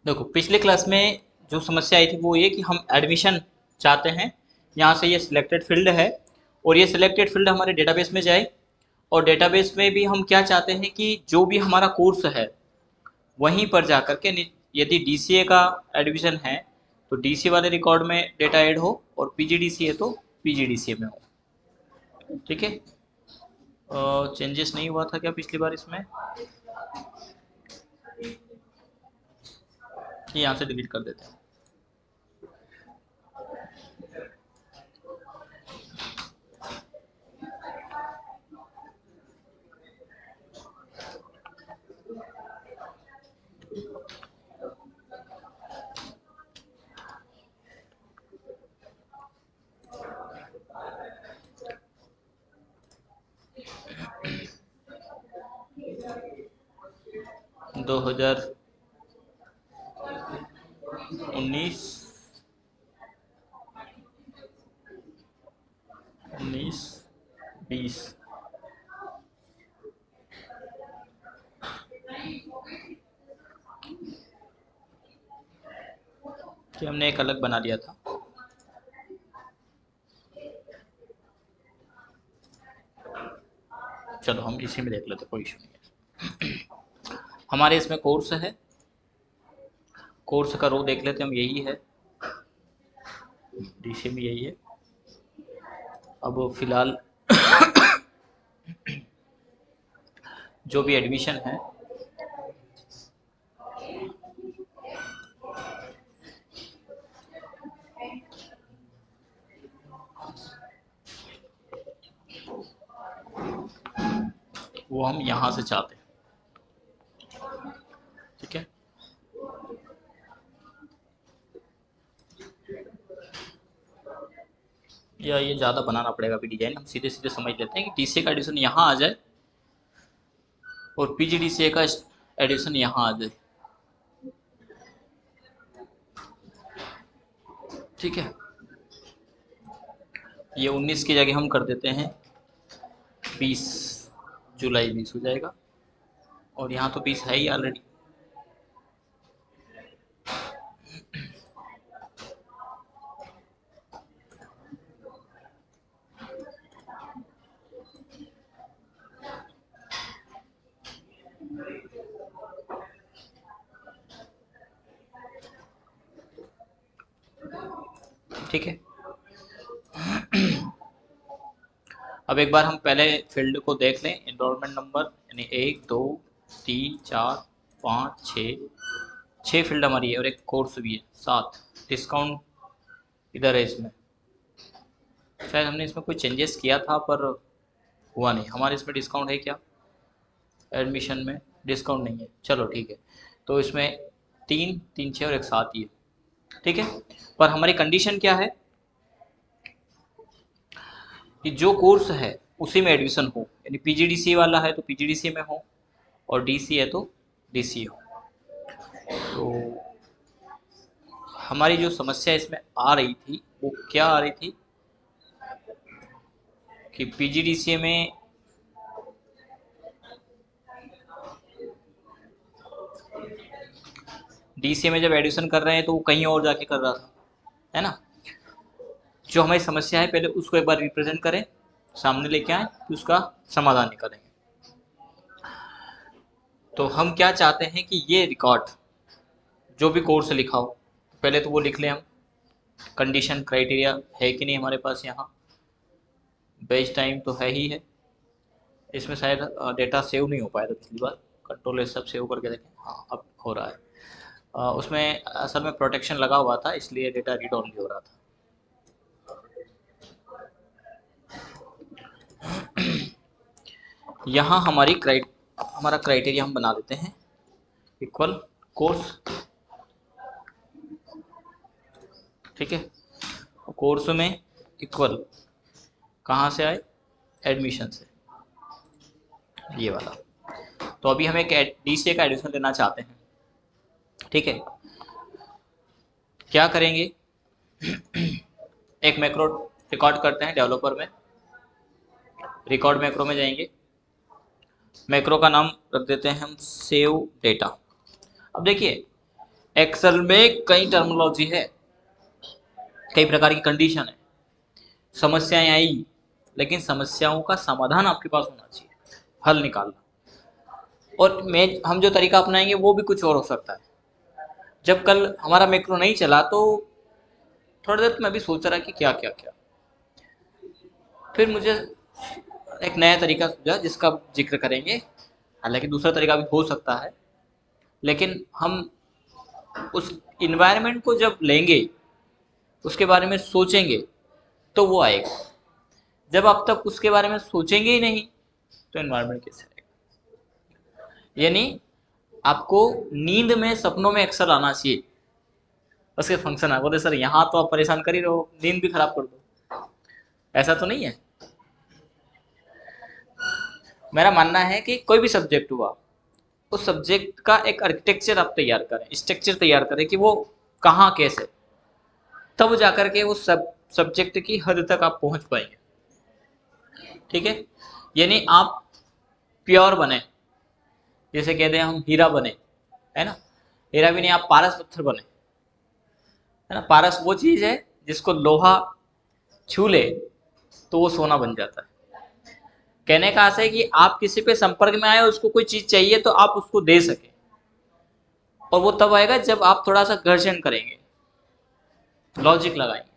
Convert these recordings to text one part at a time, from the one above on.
देखो पिछले क्लास में जो समस्या आई थी वो ये कि हम एडमिशन चाहते हैं। यहाँ से ये सिलेक्टेड फील्ड है और ये सिलेक्टेड फील्ड हमारे डेटाबेस में जाए। और डेटाबेस में भी हम क्या चाहते हैं कि जो भी हमारा कोर्स है वहीं पर जा कर के यदि डीसीए का एडमिशन है तो डीसीए वाले रिकॉर्ड में डेटा ऐड हो, और पीजीडीसीए तो पीजीडीसीए में हो। ठीक है। चेंजेस नहीं हुआ था क्या पिछली बार इसमें? ये यहाँ से डिलीट कर देते हैं। 2019 20 कि हमने एक अलग बना लिया था। चलो हम इसी में देख लेते, कोई इशू नहीं है। हमारे इसमें कोर्स है, कोर्स का रो देख लेते हम, यही है, डीसी में यही है। अब फिलहाल जो भी एडमिशन है वो हम यहाँ से चाहते हैं। ठीक है। या ये ज़्यादा बनाना पड़ेगा भी डिजाइन, हम सीधे सीधे समझ लेते हैं कि डीसीए का एडिशन यहाँ आ जाए और पीजीडीसीए का एडिशन यहाँ आ जाए। ठीक है। ये 19 की जगह हम कर देते हैं 20 जुलाई 20 हो जाएगा, और यहाँ तो 20 है ही ऑलरेडी। ठीक है। अब एक बार हम पहले फील्ड को देख लें, एनरोलमेंट नंबर, यानी 1 2 3 4 5 6 फील्ड हमारी है, और एक कोर्स भी है 7। डिस्काउंट इधर है इसमें, शायद हमने इसमें कोई चेंजेस किया था पर हुआ नहीं। हमारे इसमें डिस्काउंट है क्या? एडमिशन में डिस्काउंट नहीं है, चलो ठीक है। तो इसमें 3 3 6 और एक 7 ही है। ठीक है। पर हमारी कंडीशन क्या है कि जो कोर्स है उसी में एडमिशन हो, यानी पीजीडीसीए वाला है तो पीजीडीसीए में हो, और डीसी है तो डीसी हो। तो हमारी जो समस्या इसमें आ रही थी वो क्या आ रही थी कि पीजीडीसीए में डीसीए में जब एडमिशन कर रहे हैं तो वो कहीं और जाके कर रहा था, है ना। जो हमारी समस्या है पहले उसको एक बार रिप्रेजेंट करें, सामने लेके आए, फिर उसका समाधान निकालेंगे। तो हम क्या चाहते हैं कि ये रिकॉर्ड जो भी कोर्स लिखा हो पहले तो वो लिख लें हम। कंडीशन क्राइटेरिया है कि नहीं हमारे पास यहाँ, बेच टाइम तो है ही है। इसमें शायद डेटा सेव नहीं हो पाया था पिछली बार, कंट्रोल एस सब सेव करके देखें, हाँ अब हो रहा है। उसमें असल में प्रोटेक्शन लगा हुआ था इसलिए डेटा रीड ऑनली हो रहा था। यहाँ हमारा क्राइटेरिया हम बना देते हैं इक्वल कोर्स। ठीक है। कोर्स में इक्वल कहाँ से आए? एडमिशन से, ये वाला। तो अभी हम एक डीसीए का एडमिशन लेना चाहते हैं। ठीक है। क्या करेंगे? एक मैक्रो रिकॉर्ड करते हैं डेवलपर में, रिकॉर्ड मैक्रो में जाएंगे, मैक्रो का नाम रख देते हैं हम सेव डेटा। अब देखिए एक्सेल में कई टर्मिनोलॉजी है, कई प्रकार की कंडीशन है, समस्याएं आई, लेकिन समस्याओं का समाधान आपके पास होना चाहिए, हल निकालना। और मैं हम जो तरीका अपनाएंगे वो भी कुछ और हो सकता है। जब कल हमारा मैक्रो नहीं चला तो थोड़ी देर मैं भी सोच रहा कि क्या क्या क्या, फिर मुझे एक नया तरीका सूझा जिसका जिक्र करेंगे। हालांकि दूसरा तरीका भी हो सकता है, लेकिन हम उस इन्वायरमेंट को जब लेंगे, उसके बारे में सोचेंगे, तो वो आएगा। जब आप तक उसके बारे में सोचेंगे ही नहीं तो इन्वायरमेंट कैसे आएगा? यानी आपको नींद में, सपनों में अक्सर आना चाहिए, उसके फंक्शन है। बोले सर यहाँ तो आप परेशान कर ही रहो, नींद भी खराब कर दो, ऐसा तो नहीं है। मेरा मानना है कि कोई भी सब्जेक्ट हुआ, उस सब्जेक्ट का एक आर्किटेक्चर आप तैयार करें, स्ट्रक्चर तैयार करें कि वो कहाँ कैसे, तब जाकर के उस सब्जेक्ट की हद तक आप पहुंच पाएंगे। ठीक है, यानी आप प्योर बने, जैसे कहते हैं हम हीरा बने, है ना। हीरा भी नहीं, आप पारस पत्थर बने, है ना। पारस वो चीज है जिसको लोहा छू ले तो वो सोना बन जाता है। कहने का आशय है कि आप किसी पे संपर्क में आए, उसको कोई चीज चाहिए तो आप उसको दे सके, और वो तब आएगा जब आप थोड़ा सा घर्षण करेंगे, लॉजिक लगाएंगे।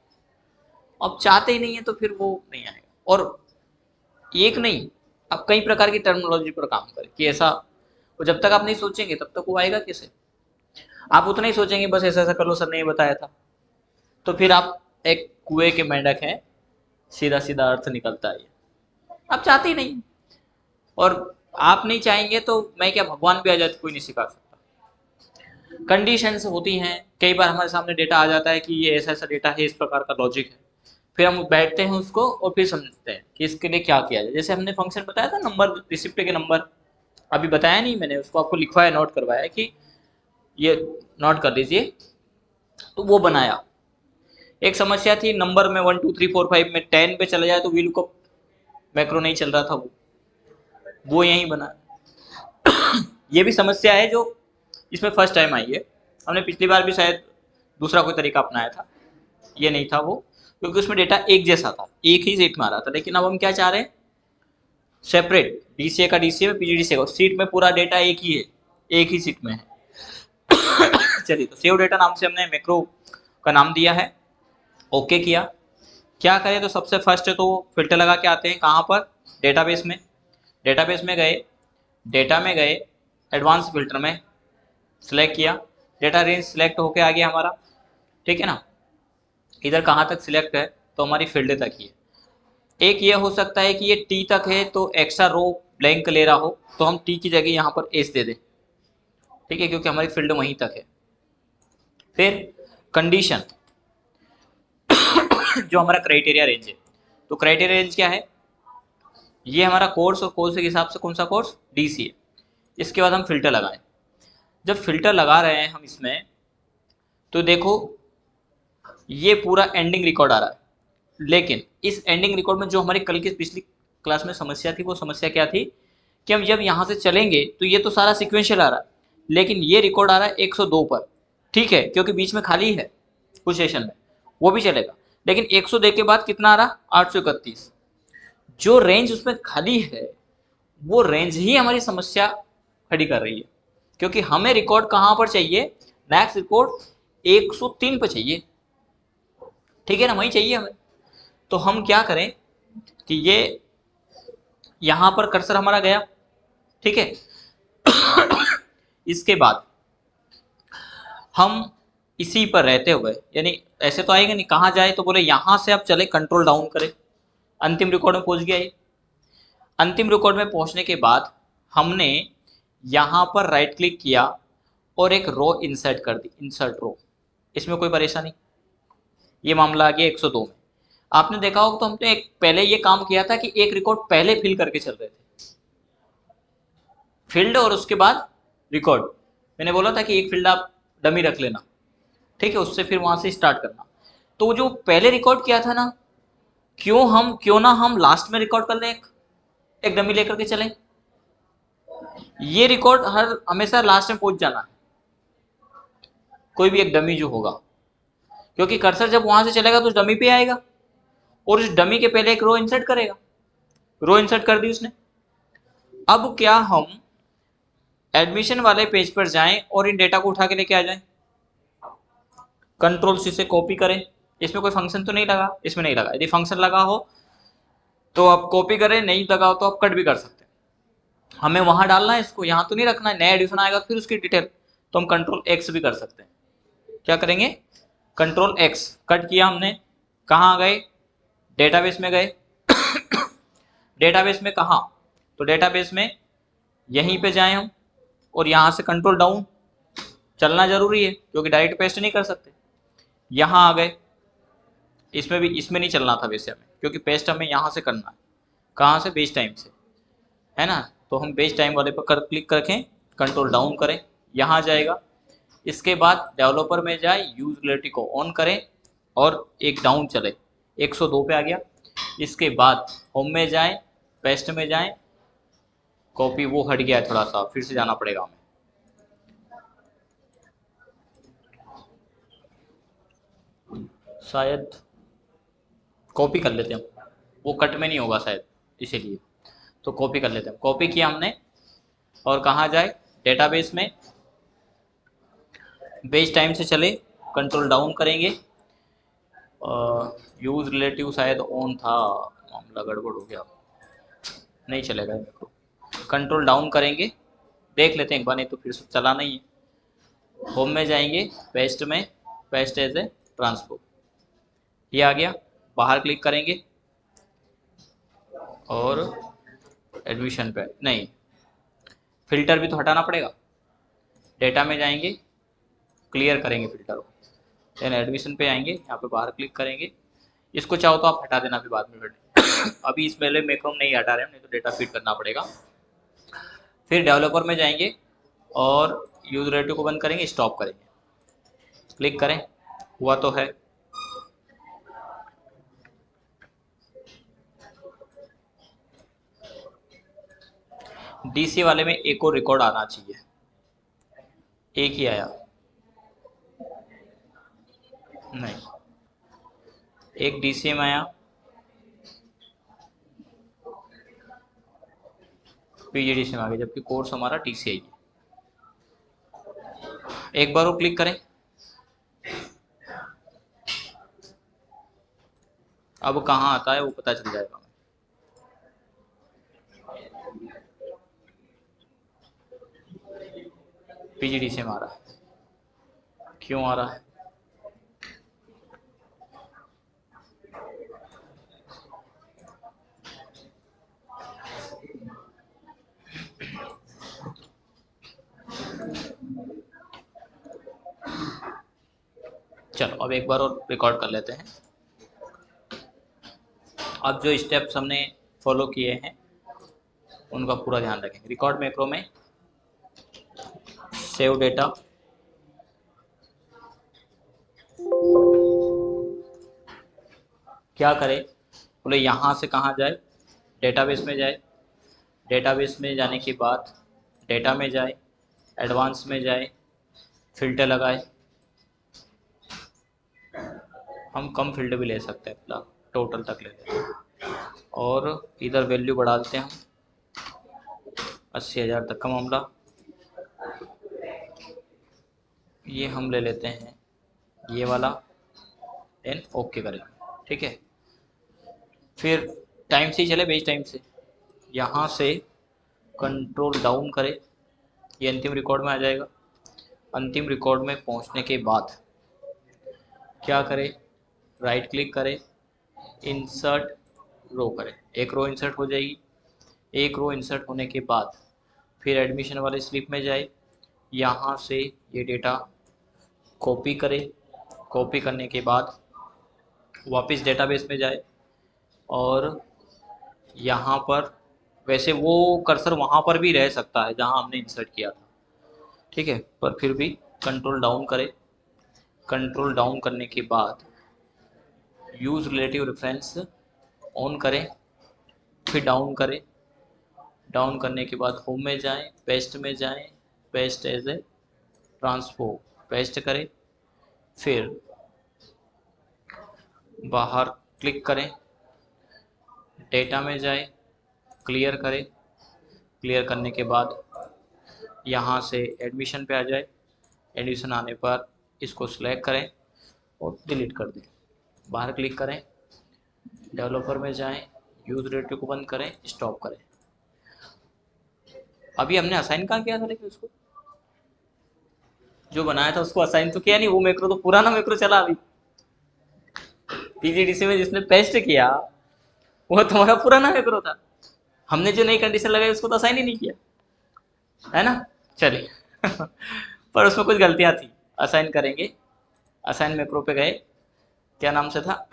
आप चाहते ही नहीं है तो फिर वो नहीं आएगा। और एक नहीं, आप कई प्रकार की टर्मिनोलॉजी पर काम करें कि ऐसा, और जब तक आप नहीं सोचेंगे तब तक वो आएगा कैसे? आप उतना ही सोचेंगे बस ऐसा ऐसा कर लो, सर ने ये बताया था, तो फिर आप एक कुएं के मेंढक हैं, सीधा सीधा अर्थ निकलता है। आप चाहते ही नहीं, और आप नहीं चाहेंगे तो मैं क्या, भगवान भी आ जाए तो कोई नहीं सिखा सकता। कंडीशंस होती हैं, कई बार हमारे सामने डेटा आ जाता है कि ये ऐसा ऐसा डेटा है, इस प्रकार का लॉजिक है, फिर हम बैठते हैं उसको और फिर समझते हैं कि इसके लिए क्या किया जाए। जैसे हमने फंक्शन बताया था, नंबर, रिसिप्ट के नंबर, अभी बताया नहीं मैंने, उसको आपको लिखवाया, नोट करवाया कि ये नोट कर लीजिए, तो वो बनाया। एक समस्या थी नंबर में 1 2 3 4 5 में 10 पे चला जाए तो वी लुकअप मैक्रो नहीं चल रहा था, वो यहीं बना। ये भी समस्या है जो इसमें फर्स्ट टाइम आई है। हमने पिछली बार भी शायद दूसरा कोई तरीका अपनाया था, ये नहीं था वो, क्योंकि उसमें डेटा एक जैसा था, एक ही सीट में आ रहा था। लेकिन अब हम क्या चाह रहे हैं, सेपरेट, डीसीए का डीसीए में, पीजीडीसीए का सीट में, पूरा डेटा एक ही है, एक ही सीट में है। चलिए, तो सेव डेटा नाम से हमने मैक्रो का नाम दिया है, ओके किया। क्या करें, तो सबसे फर्स्ट तो फिल्टर लगा के आते हैं कहाँ पर, डेटाबेस में। डेटाबेस में गए, डेटा में गए, एडवांस फिल्टर में सिलेक्ट किया, डेटा रेंज सिलेक्ट होके आ गया हमारा। ठीक है ना, इधर कहाँ तक सिलेक्ट है, तो हमारी फील्ड तक ही है। एक ये हो सकता है कि ये टी तक है तो एक्स्ट्रा रो ब्लैंक ले रहा हो, तो हम टी की जगह यहाँ पर एस दे दें। ठीक है, क्योंकि हमारी फील्ड वहीं तक है। फिर कंडीशन, जो हमारा क्राइटेरिया रेंज है, तो क्राइटेरिया रेंज क्या है, ये हमारा कोर्स, और कोर्स के हिसाब से कौन सा कोर्स, डीसी है। इसके बाद हम फिल्टर लगाएं। जब फिल्टर लगा रहे हैं हम इसमें, तो देखो ये पूरा एंडिंग रिकॉर्ड आ रहा है। लेकिन इस एंडिंग रिकॉर्ड में जो हमारी कल की पिछली क्लास में समस्या थी, वो समस्या क्या थी कि हम जब यहाँ से चलेंगे तो ये तो सारा सिक्वेंशियल आ रहा है, लेकिन ये रिकॉर्ड आ रहा है 102 पर। ठीक है, क्योंकि बीच में खाली है कुछ सेशन में, वो भी चलेगा। लेकिन 102 के बाद कितना आ रहा, 831। जो रेंज उसमें खाली है, वो रेंज ही हमारी समस्या खड़ी कर रही है, क्योंकि हमें रिकॉर्ड कहाँ पर चाहिए, नेक्स्ट रिकॉर्ड 103 पर चाहिए। ठीक है ना, वही चाहिए हमें। तो हम क्या करें कि ये यहां पर कर्सर हमारा गया। ठीक है, इसके बाद हम इसी पर रहते हुए, यानी ऐसे तो आएगा नहीं, कहाँ जाए, तो बोले यहां से आप चले कंट्रोल डाउन करें, अंतिम रिकॉर्ड में पहुंच गया ये। अंतिम रिकॉर्ड में पहुंचने के बाद हमने यहां पर राइट क्लिक किया और एक रो इंसर्ट कर दी, इंसर्ट रो। इसमें कोई परेशानी, ये मामला आ गया 102 में। आपने देखा होगा, तो हमने एक पहले ये काम किया था कि एक रिकॉर्ड पहले फिल करके चल रहे थे, फील्ड और उसके बाद रिकॉर्ड। मैंने बोला था कि एक फील्ड आप डमी रख लेना, ठीक है, उससे फिर वहां से स्टार्ट करना। तो जो पहले रिकॉर्ड किया था ना, क्यों ना हम लास्ट में रिकॉर्ड कर लें, एक डमी लेकर के चलें। ये रिकॉर्ड हमेशा लास्ट में पहुंच जाना है, कोई भी एक डमी जो होगा, क्योंकि कर्सर जब वहां से चलेगा तो डमी पे आएगा और उस डमी के पहले एक रो इंसर्ट करेगा। रो इंसर्ट कर दी उसने। अब क्या हम एडमिशन वाले पेज पर जाएं और इन डेटा को उठा के लेके आ जाएं? कंट्रोल सी से कॉपी करें। इसमें कोई फंक्शन तो नहीं लगा? इसमें नहीं लगा। यदि फंक्शन लगा हो तो आप कॉपी करें, नहीं लगा हो तो आप कट भी कर सकते हैं। हमें वहां डालना है इसको, यहाँ तो नहीं रखना है। नया एडिशन आएगा फिर उसकी डिटेल, तो हम कंट्रोल एक्स भी कर सकते हैं। क्या करेंगे? Control x. कट किया हमने, कहाँ गए? डेटाबेस में गए। डेटाबेस में कहाँ? तो डेटाबेस में यहीं पे जाएं हम, और यहाँ से कंट्रोल डाउन चलना जरूरी है क्योंकि डायरेक्ट पेस्ट नहीं कर सकते। यहाँ आ गए। इसमें भी, इसमें नहीं चलना था वैसे हमें, क्योंकि पेस्ट हमें यहाँ से करना है। कहाँ से? बेस टाइम से, है ना। तो हम बेस टाइम वाले पर क्लिक करके कंट्रोल डाउन करें, यहाँ जाएगा। इसके बाद डेवलपर में जाए, यूज रिलेटिव को ऑन करें और एक डाउन चले, 102 पे आ गया। इसके बाद होम में जाएं, पेस्ट में जाएं, कॉपी वो हट गया है थोड़ा सा, फिर से जाना पड़ेगा हमें। शायद कॉपी कर लेते हैं हम, वो कट में नहीं होगा शायद, इसीलिए। तो कॉपी कर लेते हैं। कॉपी किया हमने और कहाँ जाए? डेटाबेस में, बेस टाइम से चले, कंट्रोल डाउन करेंगे। यूज रिलेटिव शायद ऑन था, मामला गड़बड़ हो गया, नहीं चलेगा मेरे को। कंट्रोल डाउन करेंगे, देख लेते हैं एक बार, नहीं तो फिर से चला नहीं है। होम में जाएंगे, पेस्ट में, पेस्ट एज ए ट्रांसपोर्ट, ये आ गया। बाहर क्लिक करेंगे और एडमिशन पे नहीं, फिल्टर भी तो हटाना पड़ेगा। डेटा में जाएंगे, क्लियर करेंगे फिल्टर को, देन एडमिशन पे आएंगे, यहाँ पे बाहर क्लिक करेंगे। इसको चाहो तो आप हटा देना फिर बाद में फिर अभी इस पहले मैक्रोम नहीं हटा रहे हैं, नहीं तो डेटा फीड करना पड़ेगा। फिर डेवलपर में जाएंगे और यूज रिलेटिव को बंद करेंगे, स्टॉप करेंगे, क्लिक करें, हुआ तो है। डीसी वाले में एक और रिकॉर्ड आना चाहिए, एक ही आया नहीं, एक डीसी में आया, पीजीडीसी में आ गया, जबकि कोर्स हमारा टीसीआई है। एक बार वो क्लिक करें, अब कहाँ आता है वो पता चल जाएगा। पीजीडीसी में आ रहा है, क्यों आ रहा है? चलो अब एक बार और रिकॉर्ड कर लेते हैं। अब जो स्टेप्स हमने फॉलो किए हैं उनका पूरा ध्यान रखें। रिकॉर्ड मैक्रो में सेव डेटा, क्या करें? बोले यहाँ से कहाँ जाए? डेटाबेस में जाए। डेटाबेस में जाने के बाद डेटा में जाए, एडवांस में जाए, फिल्टर लगाए। हम कम फील्ड भी ले सकते हैं, फिलहाल टोटल तक लेते हैं और इधर वैल्यू बढ़ा देते हैं हम 80,000 तक का मामला। ये हम ले लेते हैं ये वाला, देन ओके करें, ठीक है। फिर टाइम से ही चले, बेस टाइम से, यहाँ से कंट्रोल डाउन करें, ये अंतिम रिकॉर्ड में आ जाएगा। अंतिम रिकॉर्ड में पहुँचने के बाद क्या करें? राइट क्लिक करें, इंसर्ट रो करें, एक रो इंसर्ट हो जाएगी। एक रो इंसर्ट होने के बाद फिर एडमिशन वाले स्लिप में जाए, यहाँ से ये डेटा कॉपी करें। कॉपी करने के बाद वापस डेटाबेस में जाए और यहाँ पर, वैसे वो कर्सर वहाँ पर भी रह सकता है जहाँ हमने इंसर्ट किया था, ठीक है, पर फिर भी कंट्रोल डाउन करें। कंट्रोल डाउन करने के बाद यूज रिलेटिव रेफरेंस ऑन करें, फिर डाउन करें। डाउन करने के बाद होम में जाएं, पेस्ट में जाएं, पेस्ट एज ए ट्रांसफो पेस्ट करें, फिर बाहर क्लिक करें, डेटा में जाए, क्लियर करें, क्लियर करने के बाद यहाँ से एडमिशन पे आ जाए, एडमिशन आने पर इसको सिलेक्ट करें और डिलीट कर दें। बाहर क्लिक करें, डेवलपर में जाएं, यूज डायरेक्टरी को बंद करें, स्टॉप करें। अभी हमने असाइन कहाँ किया था, लेकिन उसको जो बनाया था उसको असाइन तो किया नहीं, वो मैक्रो तो पुराना मैक्रो चला अभी। पीजीडीसी में जिसने पेस्ट किया वो तुम्हारा पुराना मैक्रो था, हमने जो नई कंडीशन लगाई उसको तो असाइन ही नहीं किया, है ना। चलिए पर उसमें कुछ गलतियां थी, असाइन करेंगे। असाइन मैक्रो पे गए, क्या नाम से था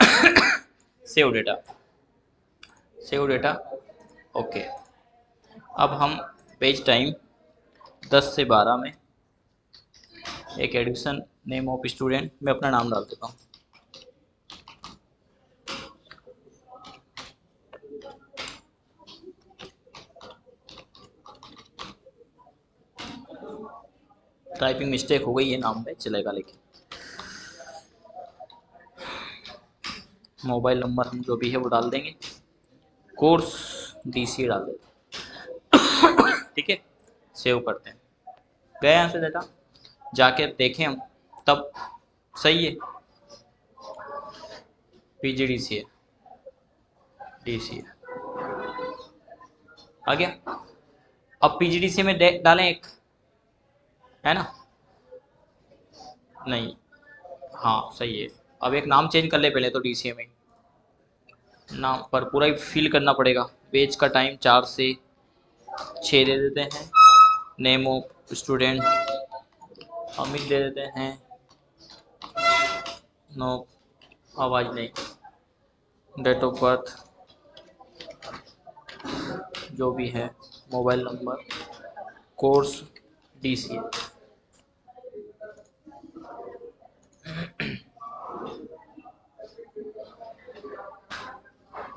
save data, save data, okay. अब हम पेज टाइम 10 से 12 में एक एडिशन, नेम ऑफ स्टूडेंट, मैं अपना नाम डाल देता हूँ। टाइपिंग मिस्टेक हो गई है नाम में, चलेगा, लेकिन मोबाइल नंबर हम जो भी है वो डाल देंगे, कोर्स डीसी डाल देते ठीक है। सेव करते हैं, गए यहाँ से डेटा, जाके देखें हम तब सही है, पीजीडीसी है, डीसी है, आ गया। अब पीजीडीसी में डालें एक, है ना, नहीं, हाँ सही है। अब एक नाम चेंज कर ले पहले तो, डीसीए में नाम पर पूरा ही फिल करना पड़ेगा। पेज का टाइम 4 से 6 दे देते हैं, नेम ऑफ स्टूडेंट अमित दे देते हैं, नो आवाज नहीं, डेट ऑफ बर्थ जो भी है, मोबाइल नंबर, कोर्स डीसीए,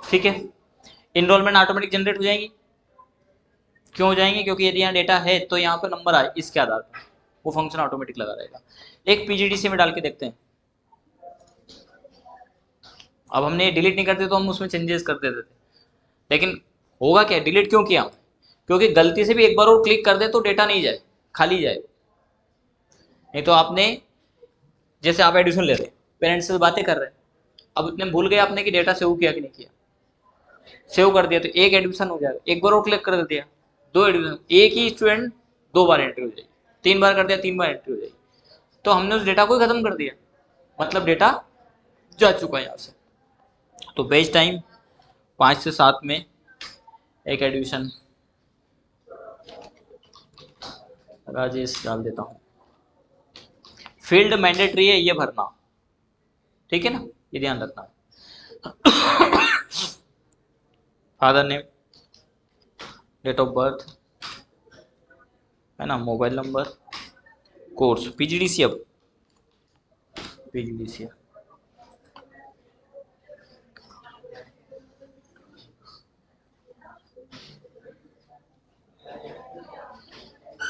ठीक है। इनरोलमेंट ऑटोमेटिक जनरेट हो जाएगी, क्यों हो जाएंगे, क्योंकि यदि यहाँ डेटा है तो यहाँ पे नंबर आए इसके आधार पर वो फंक्शन ऑटोमेटिक लगा रहेगा। एक पीजीडीसी में डाल के देखते हैं। अब हमने डिलीट नहीं करते तो हम उसमें चेंजेस कर देते थे, लेकिन होगा क्या, डिलीट क्यों किया, क्योंकि गलती से भी एक बार और क्लिक कर दे तो डेटा नहीं जाए, खाली जाए। नहीं तो आपने, जैसे आप एडिशन ले रहे हैं, पेरेंट्स से बातें कर रहे हैं, अब इतने भूल गए आपने कि डेटा सेव किया कि नहीं किया, सेव कर दिया तो एक एडमिशन हो जाएगा, एक बार और क्लिक कर दिया, 2 एडमिशन, एक ही स्टूडेंट 2 बार एंट्री हो जाएगी, 3 बार कर दिया 3 बार एंट्री हो जाएगी, तो हमने उस डेटा को ही खत्म कर दिया, मतलब डेटा जा चुका है यहाँ से। तो पेज टाइम 5 से 7 में एक एडमिशन राजेश डाल देता हूँ। फील्ड मैंडेटरी है ये भरना, ठीक है ना, ये ध्यान रखना। Father name, date of birth, है ना, मोबाइल नंबर, कोर्स पीजीडीसी, अब पीजीडीसी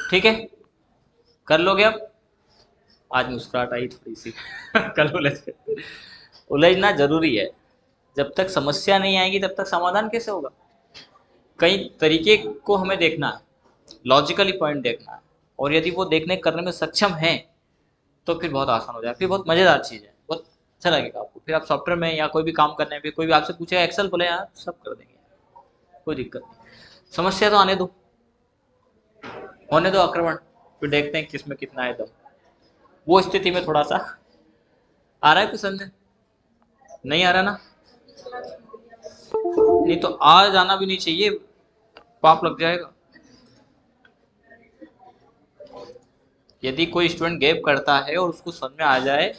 ठीक है, कर लोगे अब। आज मुस्कुराहट आई थोड़ी सी कल उलझना जरूरी है, जब तक समस्या नहीं आएगी तब तक समाधान कैसे होगा। कई तरीके को हमें देखना है, लॉजिकली पॉइंट देखना है, और यदि वो देखने करने में सक्षम है तो फिर बहुत आसान हो जाएगा, फिर बहुत मजेदार चीज है, बहुत अच्छा लगेगा आपको। फिर आप सॉफ्टवेयर में या कोई भी काम करने में, कोई भी आपसे पूछेगा एक्सेल, बोले यार सब कर देंगे, कोई दिक्कत नहीं। समस्या तो आने दो, होने दो आक्रमण, फिर देखते हैं किसमें कितना है दम। वो स्थिति में थोड़ा सा आ रहा है कुछ समझे, नहीं आ रहा ना, नहीं तो आ जाना भी नहीं चाहिए, पाप लग जाएगा। यदि कोई स्टूडेंट गैप करता है और उसको समझ में आ जाए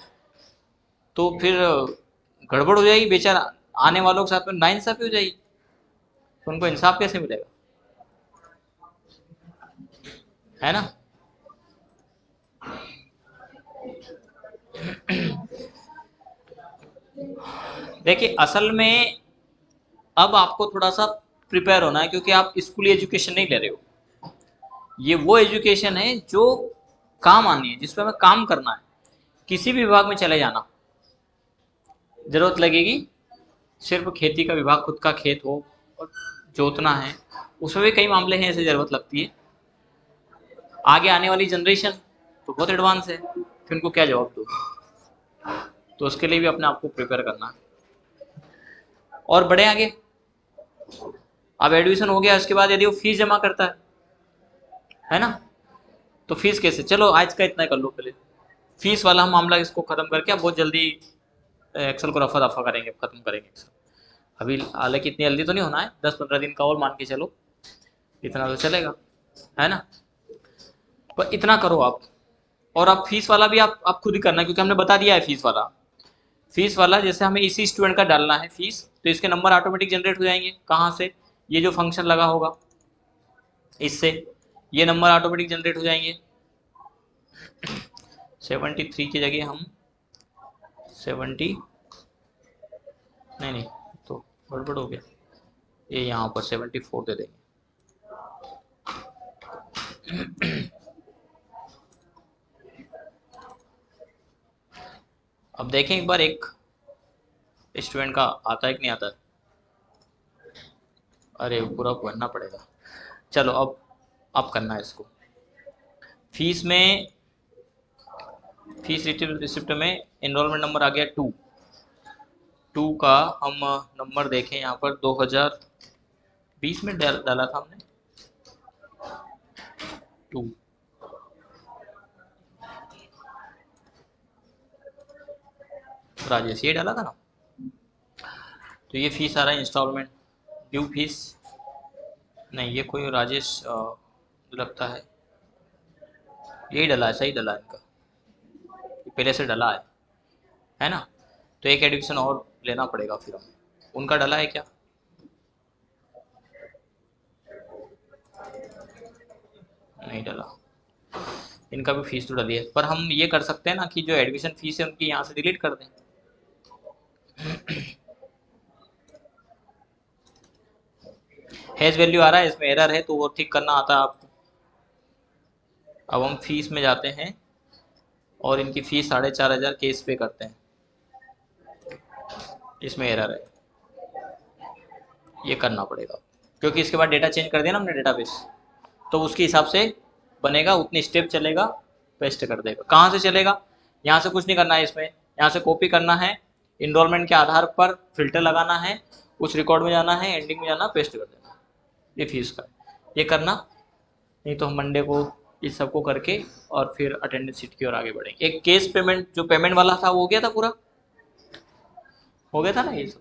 तो फिर गड़बड़ हो जाएगी, बेचारा आने वालों के साथ में नाइंसाफी हो जाएगी, तो उनको इंसाफ कैसे मिलेगा, है ना। देखिए असल में अब आपको थोड़ा सा प्रिपेयर होना है, क्योंकि आप स्कूली एजुकेशन नहीं ले रहे हो, ये वो एजुकेशन है जो काम आनी है, जिस पर हमें काम करना है, किसी भी विभाग में चले जाना, जरूरत लगेगी। सिर्फ खेती का विभाग, खुद का खेत हो और जोतना है, उसमें भी कई मामले हैं ऐसे जरूरत लगती है। आगे आने वाली जनरेशन तो बहुत एडवांस है, फिर उनको क्या जवाब दो, तो उसके लिए भी अपने आप को प्रिपेयर करना है। और बढ़े आगे, अब एडमिशन हो गया, उसके बाद यदि वो फीस जमा करता है ना, तो फीस कैसे, चलो आज का इतना कर लो पहले, फीस वाला हम मामला इसको खत्म करके अब बहुत जल्दी एक्सेल को रफा दफा करेंगे, खत्म करेंगे एक्सेल। अभी हालांकि इतनी जल्दी तो नहीं होना है, 10-15 दिन का और मान के चलो, इतना तो चलेगा, है ना। पर इतना करो आप। और आप फीस वाला भी आप खुद ही करना, क्योंकि हमने बता दिया है फीस वाला। फीस वाला जैसे हमें इसी स्टूडेंट का डालना है फीस, तो इसके नंबर ऑटोमेटिक जनरेट हो जाएंगे। कहाँ से, ये जो फंक्शन लगा होगा इससे ये नंबर ऑटोमेटिक जनरेट हो जाएंगे। 73 की जगह हम 70, नहीं तो गड़बड़ हो गया, ये यहाँ पर 74 दे देंगे। अब देखें एक बार, एक स्टूडेंट का आता है कि नहीं आता है, अरे पूरा भरना पड़ेगा। चलो अब करना है इसको। फीस में, फीस रिसिप्ट में एनरोलमेंट नंबर आ गया 2 का हम नंबर देखें यहाँ पर 2020 में डाला था हमने 2, राजेश ये डाला था ना। तो ये फीस आ रहा है इंस्टॉलमेंट ड्यू फीस, नहीं ये कोई राजेश लगता है, यही डला है, सही डला है इनका, पहले से डला है ना। तो एक एडमिशन और लेना पड़ेगा फिर हमें, उनका डला है क्या, नहीं डला, इनका भी फीस तो डली है। पर हम ये कर सकते हैं ना कि जो एडमिशन फीस है उनकी यहाँ से डिलीट कर दें। हैज वैल्यू आ रहा है, इसमें एरर है तो वो ठीक करना आता है आपको। अब हम फीस में जाते हैं और इनकी फीस 4,500 केस पे करते हैं, इसमें एरर है, ये करना पड़ेगा, क्योंकि इसके बाद डेटा चेंज कर दिया ना हमने डेटाबेस, तो उसके हिसाब से बनेगा, उतनी स्टेप चलेगा, पेस्ट कर देगा। कहाँ से चलेगा, यहाँ से कुछ नहीं करना है, इसमें यहाँ से कॉपी करना है, इनरोलमेंट के आधार पर फिल्टर लगाना है, उस रिकॉर्ड में जाना है, एंडिंग में जाना, पेस्ट कर देना, ये फीस का, ये करना। नहीं तो हम मंडे को इस सबको करके और फिर अटेंडेंस शीट की ओर आगे बढ़ेंगे। एक केस पेमेंट, जो पेमेंट वाला था वो हो गया था, पूरा हो गया था ना ये सब,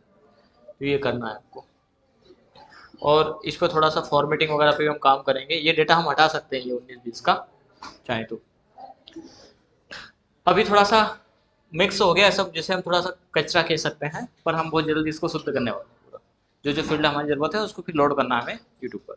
तो ये करना है आपको। और इस पर थोड़ा सा फॉर्मेटिंग वगैरह पे भी हम काम करेंगे, ये डेटा हम हटा सकते हैं, ये 19-20 का चाहे तो। अभी थोड़ा सा मिक्स हो गया सब, जैसे हम थोड़ा सा कचरा कह सकते हैं, पर हम बहुत जल्दी इसको शुद्ध करने वाले हैं। पूरा जो जो फील्ड हमारी ज़रूरत है उसको फिर लोड करना है हमें यूट्यूब पर।